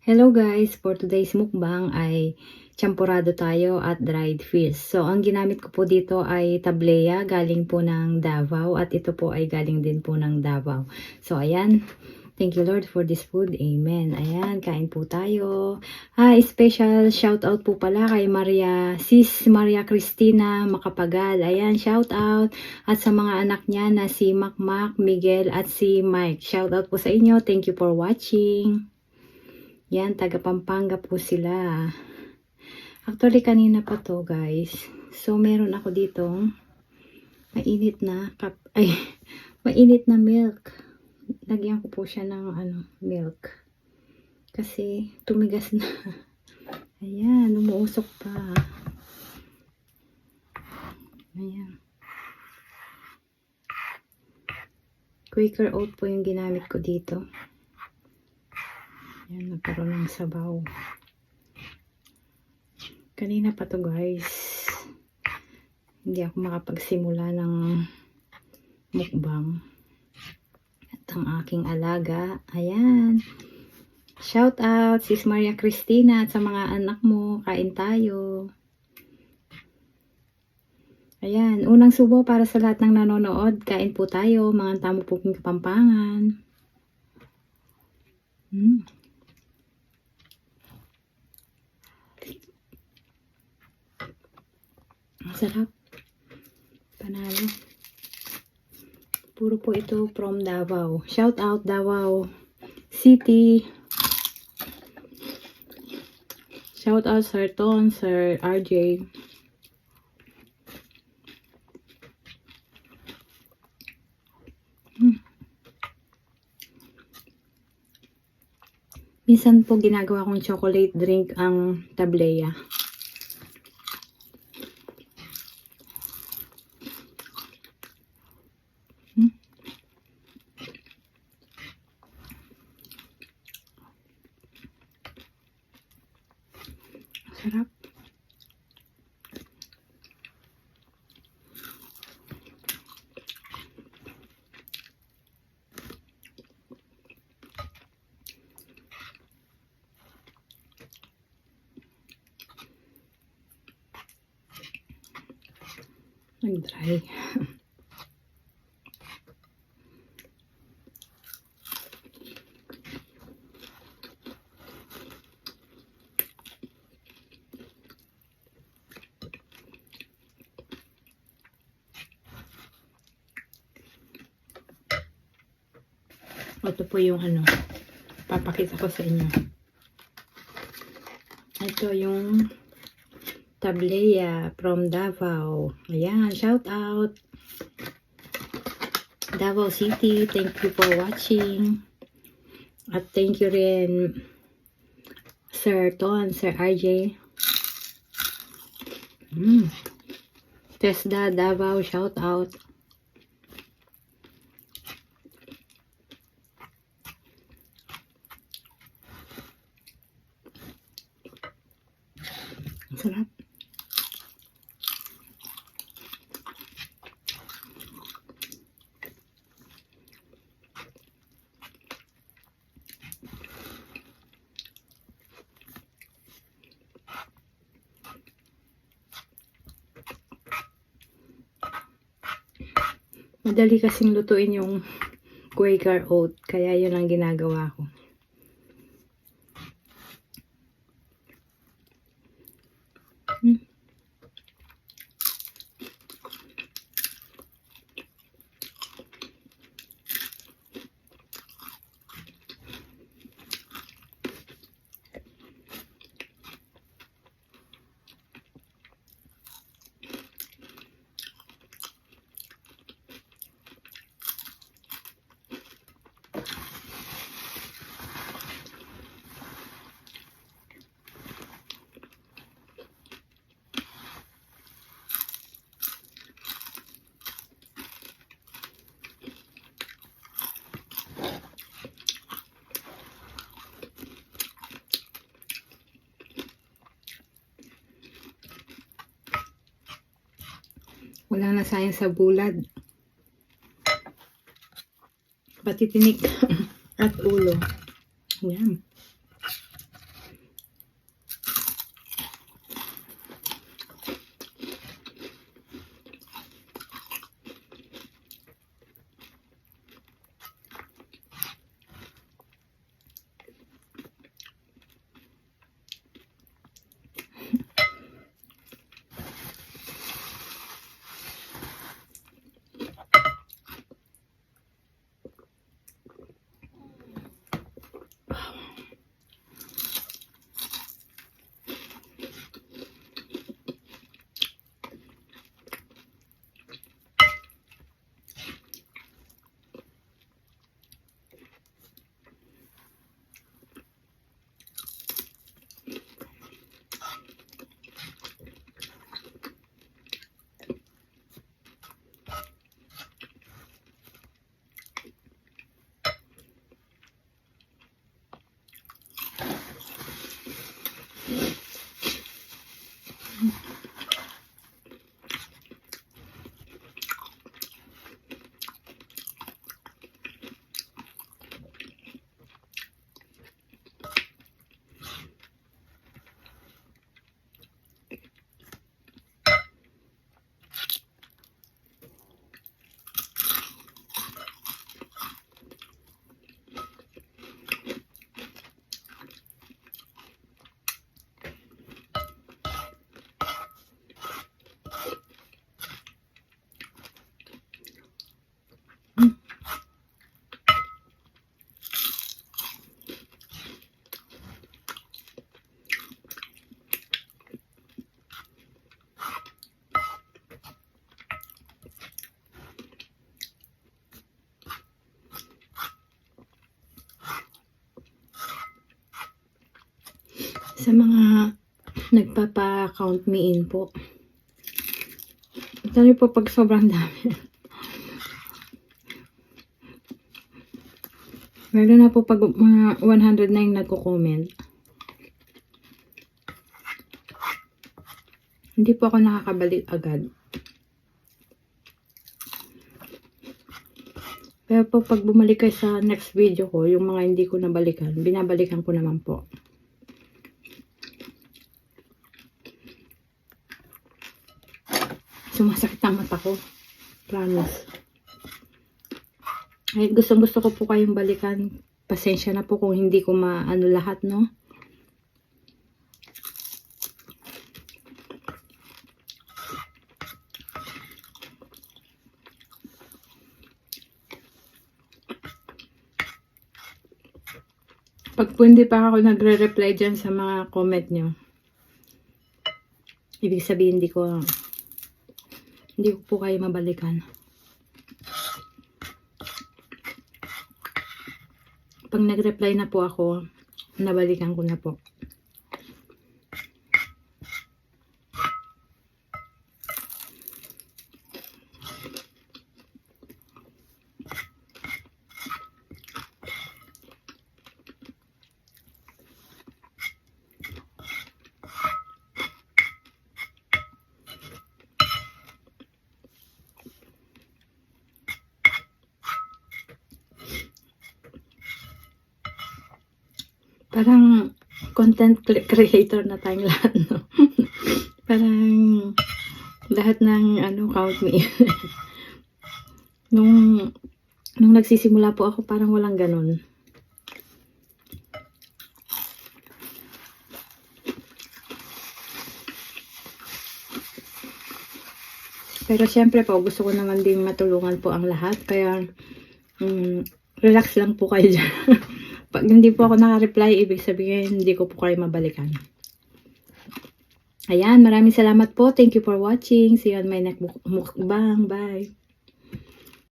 Hello guys! For today's mukbang ay champurado tayo at dried fish. So, ang ginamit ko po dito ay tableya, galing po ng Davao. At ito po ay galing din po ng Davao. So, ayan. Thank you Lord for this food. Amen. Ayan, kain po tayo. Special shout out po pala kay Sis Maria Cristina Macapagal. Ayan, shout out. At sa mga anak niya na si Macmac, Miguel at si Mike. Shout out po sa inyo. Thank you for watching. Yan, taga Pampanga po sila. Actually, kanina pa to guys. So, meron ako dito mainit na mainit na milk. Lagyan ko po siya ng milk. Kasi tumigas na. Ayan, umuusok pa. Ayan. Quaker oat po yung ginamit ko dito. Ayan, nagkaroon ng sabaw. Kanina pa to guys. Hindi ako makapagsimula ng mukbang. At ang aking alaga, ayan. Shout out, Sis Maria Cristina at sa mga anak mo. Kain tayo. Ayan, unang subo para sa lahat ng nanonood. Kain po tayo, mga tamo po ng Kapampangan. Sarap. Panalo. Puro po ito from Davao. Shout out Davao City. Shout out Sir Ton, Sir RJ. Minsan po ginagawa kong chocolate drink ang tableya. Sarap. Nag-dry. Ito po yung papakita ko sa inyo. Ito yung tableya from Davao. Ayan, shout out Davao City. Thank you for watching. At thank you rin Sir Ton, Sir RJ. Tesda Davao, shout out. Sarap. Madali kasing lutuin yung Quaker oat, kaya yun ang ginagawa ko. Wala na sayang sa bulad. Pati tinik at ulo. Ayan. Sa mga nagpapa-count me in po. Dali po pag sobrang dami. Lalo na po pag mga 100 na yung nagko-comment. Hindi po ako nakakabalik agad. Pero po pag bumalik kayo sa next video ko, yung mga hindi ko nabalikan, binabalikan ko naman po. Sumasakit ang mata ko. Promise. Ay, gusto ko po kayong balikan. Pasensya na po kung hindi ko maano lahat, no? Pag po hindi pa ako nagre-reply dyan sa mga comment nyo, ibig sabihin hindi ko po kayo mabalikan. Pag nag-reply na po ako, nabalikan ko na po. Parang content creator na tayong lahat, no? Parang lahat ng count me. nung nagsisimula po ako, parang walang ganun. Pero syempre po, gusto ko naman din matulungan po ang lahat. Kaya, relax lang po kayo dyan. Pag hindi po ako naka-reply, ibig sabihin, hindi ko po kayo mabalikan. Ayan, maraming salamat po. Thank you for watching. See you on my next mukbang. Bye!